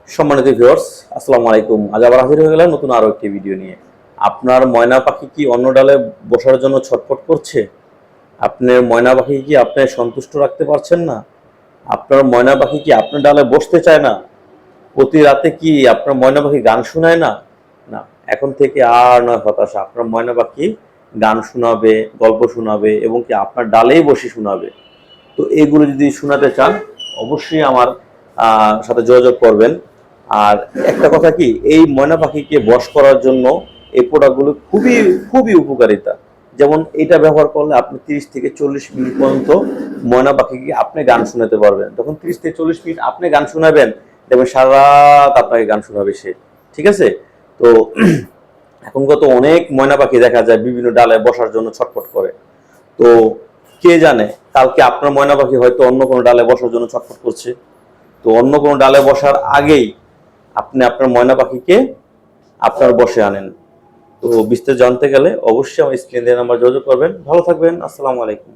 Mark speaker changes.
Speaker 1: সম্মানিত ভিউয়ার্স, আসসালামু আলাইকুম। আজ আবার হাজির হয়ে গেলাম নতুন আরো একটি ভিডিও নিয়ে। আপনার ময়না পাখি কি অন্য ডালে বসার জন্য ছটফট করছে? আপনার ময়না পাখি কি আপনি সন্তুষ্ট রাখতে পারছেন না? আপনার ময়না পাখি কি আপনার ডালে বসতে চায় না? প্রতি রাতে কি আপনার ময়না পাখি গান শোনায় না? না, এখন থেকে আর নয় হতাশা। আপনার ময়না পাখি গান শোনাবে, গল্প শোনাবে এবং কি আপনার ডালেই বসে শোনাবে। তো এগুলো যদি শোনাতে চান, অবশ্যই আমার সাথে যোগাযোগ করবেন। আর একটা কথা কি, এই ময়না পাখিকে বশ করার জন্য এই প্রোডাক্টগুলো খুবই খুবই উপকারিতা। যেমন এটা ব্যবহার করলে আপনি 30 থেকে 40 মিনিট পর্যন্ত ময়না পাখিকে আপনি গান শোনাতে পারবেন। যখন 30 থেকে 40 মিনিট আপনি গান শোনাবেন, দেখবেন সারা রাত আপনাকে গান শোনাবে সে। ঠিক আছে? তো এখনকার তো অনেক ময়না পাখি দেখা যায় বিভিন্ন ডালে বসার জন্য ছটফট করে। তো কে জানে, কালকে আপনার ময়না পাখি হয়তো অন্য কোনো ডালে বসার জন্য ছটফট করছে। তো অন্য কোনো ডালে বসার আগেই আপনি আপনার ময়না পাখিকে আপনার বসে আনেন। তো বিস্তারিত জানতে গেলে অবশ্যই আমার স্ক্রিনে দেওয়া নাম্বার যোগাযোগ করবেন। ভালো থাকবেন। আসসালামু আলাইকুম।